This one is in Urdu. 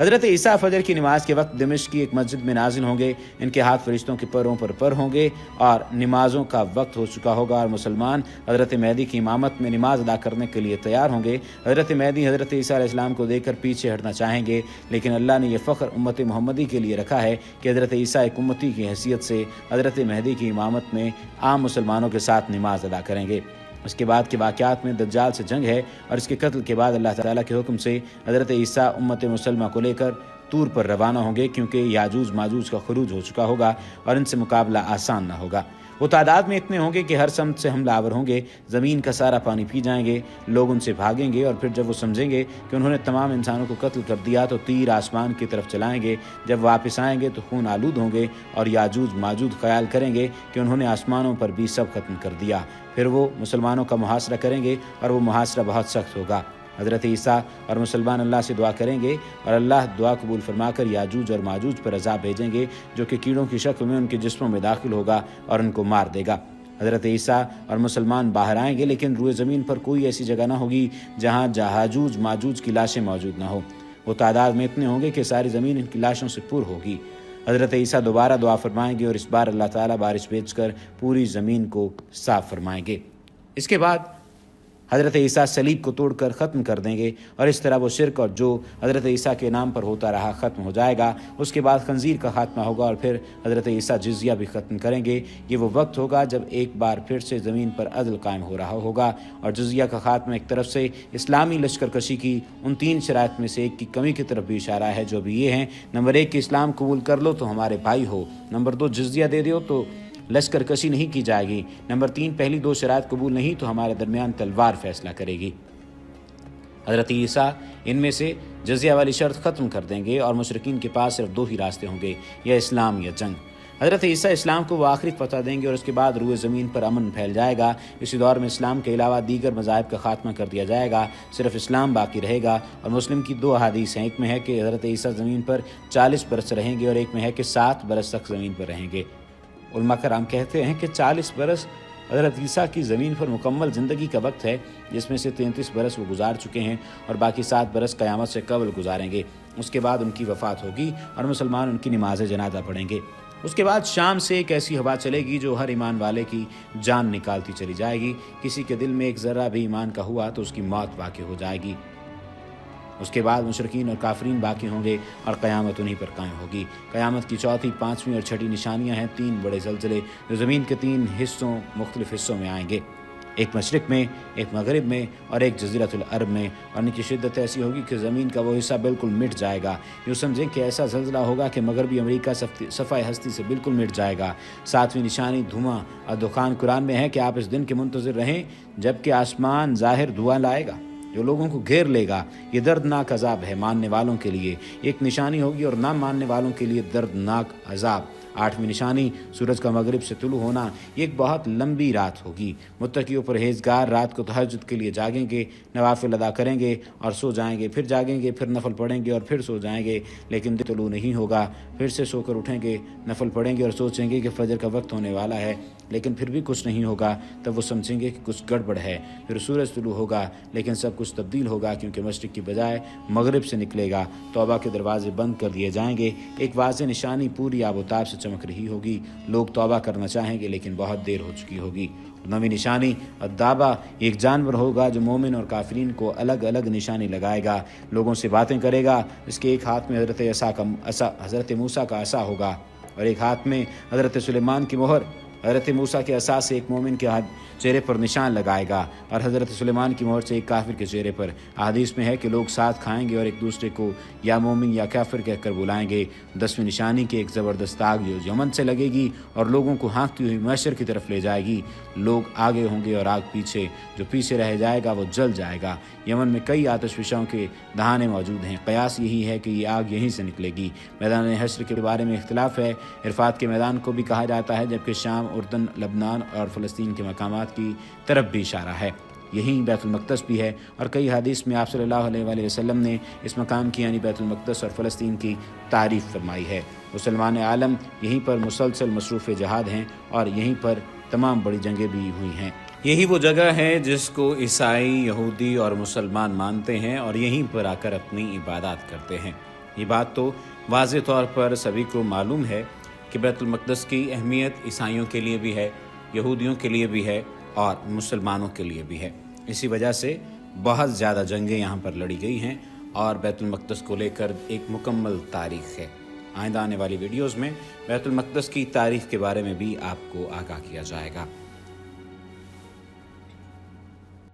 حضرت عیسیٰ فجر کی نماز کے وقت دمشق کی ایک مسجد میں نازل ہوں گے، ان کے ہاتھ فرشتوں کے پروں پر ہوں گے اور نمازوں کا وقت ہو چکا ہوگا اور مسلمان حضرت مہدی کی امامت میں نماز ادا کرنے کے لیے تیار ہوں گے۔ حضرت مہدی حضرت عیسیٰ علیہ السلام کو دیکھ کر پیچھے ہٹنا چاہیں گے، لیکن اللہ نے یہ فخر امت محمدی کے لیے رکھا ہے کہ حضرت عیسیٰ ایک امتی کی حیثیت سے حضرت مہدی کی امامت میں عام مسلمانوں کے ساتھ نماز ادا کریں گے۔ اس کے بعد کے واقعات میں دجال سے جنگ ہے اور اس کے قتل کے بعد اللہ تعالیٰ کے حکم سے حضرت عیسیٰ امت مسلمہ کو لے کر طور پر روانہ ہوں گے، کیونکہ یاجوج ماجوج کا خروج ہو چکا ہوگا اور ان سے مقابلہ آسان نہ ہوگا۔ وہ تعداد میں اتنے ہوں گے کہ ہر سمت سے حملہ آور ہوں گے، زمین کا سارا پانی پی جائیں گے، لوگ ان سے بھاگیں گے اور پھر جب وہ سمجھیں گے کہ انہوں نے تمام انسانوں کو قتل کر دیا تو تیر آسمان کی طرف چلائیں گے۔ جب واپس آئیں گے تو خون آلود ہوں گے اور یاجوج ماجوج خیال کریں گے کہ انہوں نے آسمانوں پر بھی سب ختم کر دیا۔ پھر وہ مسلمانوں کا محاصرہ کریں گے اور وہ محاصرہ بہت سخت ہوگا۔ حضرت عیسیٰ اور مسلمان اللہ سے دعا کریں گے اور اللہ دعا قبول فرما کر یاجوج اور ماجوج پر عذاب بھیجیں گے، جو کہ کیڑوں کی شکل میں ان کے جسموں میں داخل ہوگا اور ان کو مار دے گا۔ حضرت عیسیٰ اور مسلمان باہر آئیں گے، لیکن روئے زمین پر کوئی ایسی جگہ نہ ہوگی جہاں یاجوج ماجوج کی لاشیں موجود نہ ہو۔ وہ تعداد میں اتنے ہوں گے کہ ساری زمین ان کی لاشوں سے پر ہوگی۔ حضرت عیسیٰ دوبارہ دعا فرمائیں گے اور اس بار اللہ تعالیٰ بارش بھیج کر پوری زمین کو صاف فرمائیں گے۔ اس کے بعد حضرت عیسیٰ صلیب کو توڑ کر ختم کر دیں گے اور اس طرح وہ شرک اور جو حضرت عیسیٰ کے نام پر ہوتا رہا ختم ہو جائے گا۔ اس کے بعد خنزیر کا خاتمہ ہوگا اور پھر حضرت عیسیٰ جزیہ بھی ختم کریں گے۔ یہ وہ وقت ہوگا جب ایک بار پھر سے زمین پر عدل قائم ہو رہا ہوگا اور جزیہ کا خاتمہ ایک طرف سے اسلامی لشکر کشی کی ان 3 شرائط میں سے ایک کی کمی کی طرف بھی اشارہ ہے، جو بھی یہ ہیں: نمبر 1 کہ اسلام قبول کر لو تو ہمارے بھائی ہو، نمبر 2 جزیہ دے دو تو لشکر کشی نہیں کی جائے گی، نمبر 3 پہلی 2 شرائط قبول نہیں تو ہمارے درمیان تلوار فیصلہ کرے گی۔ حضرت عیسیٰ ان میں سے جزیہ والی شرط ختم کر دیں گے اور مشرکین کے پاس صرف 2 ہی راستے ہوں گے، یا اسلام یا جنگ۔ حضرت عیسیٰ اسلام کو وہ آخری فتح دیں گے اور اس کے بعد روئے زمین پر امن پھیل جائے گا۔ اسی دور میں اسلام کے علاوہ دیگر مذاہب کا خاتمہ کر دیا جائے گا، صرف اسلام باقی رہے گا۔ اور مسلم کی 2 احادیث ہیں، ایک میں ہے کہ حضرت عیسیٰ زمین پر 40 برس رہیں گے اور ایک میں ہے کہ 7 برس تک زمین پر رہیں گے۔ علماء کرام کہتے ہیں کہ 40 برس حضرت عیسیٰ کی زمین پر مکمل زندگی کا وقت ہے، جس میں سے 33 برس وہ گزار چکے ہیں اور باقی 7 برس قیامت سے قبل گزاریں گے۔ اس کے بعد ان کی وفات ہوگی اور مسلمان ان کی نماز جنازہ پڑھیں گے۔ اس کے بعد شام سے ایک ایسی ہوا چلے گی جو ہر ایمان والے کی جان نکالتی چلی جائے گی۔ کسی کے دل میں ایک ذرہ بھی ایمان کا ہوا تو اس کی موت واقع ہو جائے گی۔ اس کے بعد مشرکین اور کافرین باقی ہوں گے اور قیامت انہی پر قائم ہوگی۔ قیامت کی چوتھی، 5ویں اور 6ٹھی نشانیاں ہیں 3 بڑے زلزلے جو زمین کے 3 مختلف حصوں میں آئیں گے، ایک مشرق میں، ایک مغرب میں اور ایک جزیرۃ العرب میں، اور ان کی شدت ایسی ہوگی کہ زمین کا وہ حصہ بالکل مٹ جائے گا۔ یوں سمجھیں کہ ایسا زلزلہ ہوگا کہ مغربی امریکہ صفحہ ہستی سے بالکل مٹ جائے گا۔ 7ویں نشانی دھواں اور دخان۔ قرآن میں ہے کہ آپ اس دن کے منتظر رہیں جبکہ آسمان ظاہر دھواں لائے گا جو لوگوں کو گھیر لے گا۔ یہ دردناک عذاب ہے ماننے والوں کے لیے، ایک نشانی ہوگی اور نہ ماننے والوں کے لیے دردناک عذاب۔ 8ویں نشانی سورج کا مغرب سے طلوع ہونا۔ یہ ایک بہت لمبی رات ہوگی۔ متقیوں پرہیزگار رات کو تہجد کے لیے جاگیں گے، نوافل ادا کریں گے اور سو جائیں گے، پھر جاگیں گے، پھر نفل پڑھیں گے اور پھر سو جائیں گے، لیکن دن طلوع نہیں ہوگا۔ پھر سے سو کر اٹھیں گے، نفل پڑھیں گے اور سوچیں گے کہ فجر کا وقت ہونے والا ہے، لیکن پھر بھی کچھ نہیں ہوگا۔ تب وہ سمجھیں گے کہ کچھ گڑبڑ ہے۔ پھر سورج طلوع ہوگا، لیکن سب کچھ تبدیل ہوگا، کیونکہ مشرق کی بجائے مغرب سے نکلے گا۔ توبہ کے دروازے بند کر دیے جائیں گے۔ ایک واضح نشانی پوری آب و تاب سے چمک رہی ہوگی۔ لوگ توبہ کرنا چاہیں گے لیکن بہت دیر ہو چکی ہوگی۔ 9ویں نشانی الدابہ، ایک جانور ہوگا جو مومن اور کافرین کو الگ الگ نشانی لگائے گا، لوگوں سے باتیں کرے گا۔ اس کے ایک ہاتھ میں حضرت موسیٰ کا عصا ہوگا اور ایک ہاتھ میں حضرت سلیمان کی مہر۔ حضرت موسیٰ کے عصا سے ایک مومن کے چہرے پر نشان لگائے گا اور حضرت سلیمان کی مہر سے ایک کافر کے چہرے پر۔ احادیث میں ہے کہ لوگ ساتھ کھائیں گے اور ایک دوسرے کو یا مومن یا کافر کہہ کر بلائیں گے۔ 10ویں نشانی کی ایک زبردست آگ جو یمن سے لگے گی اور لوگوں کو ہانکتی ہوئی محشر کی طرف لے جائے گی۔ لوگ آگے ہوں گے اور آگ پیچھے، جو پیچھے رہ جائے گا وہ جل جائے گا۔ یمن میں کئی آتش فشاں کے دہانے موجود ہیں، قیاس یہی ہے کہ یہ آگ یہیں سے نکلے گی۔ میدان حشر کے بارے میں اختلاف ہے۔ عرفات کے میدان کو بھی کہا جاتا ہے، جبکہ شام، اردن، لبنان اور فلسطین کے مقامات کی طرف بھی اشارہ ہے۔ یہیں بیت المقدس بھی ہے اور کئی حدیث میں آپ صلی اللہ علیہ وآلہ وسلم نے اس مقام کی یعنی بیت المقدس اور فلسطین کی تعریف فرمائی ہے۔ مسلمان عالم یہیں پر مسلسل مصروف جہاد ہیں اور یہیں پر تمام بڑی جنگیں بھی ہوئی ہیں۔ یہی وہ جگہ ہے جس کو عیسائی، یہودی اور مسلمان مانتے ہیں اور یہیں پر آ کر اپنی عبادات کرتے ہیں۔ یہ بات تو واضح طور پر سبھی کو معلوم ہے کہ بیت المقدس کی اہمیت عیسائیوں کے لیے بھی ہے، یہودیوں کے لیے بھی ہے اور مسلمانوں کے لیے بھی ہے۔ اسی وجہ سے بہت زیادہ جنگیں یہاں پر لڑی گئی ہیں اور بیت المقدس کو لے کر ایک مکمل تاریخ ہے۔ آئندہ آنے والی ویڈیوز میں بیت المقدس کی تاریخ کے بارے میں بھی آپ کو آگاہ کیا جائے گا۔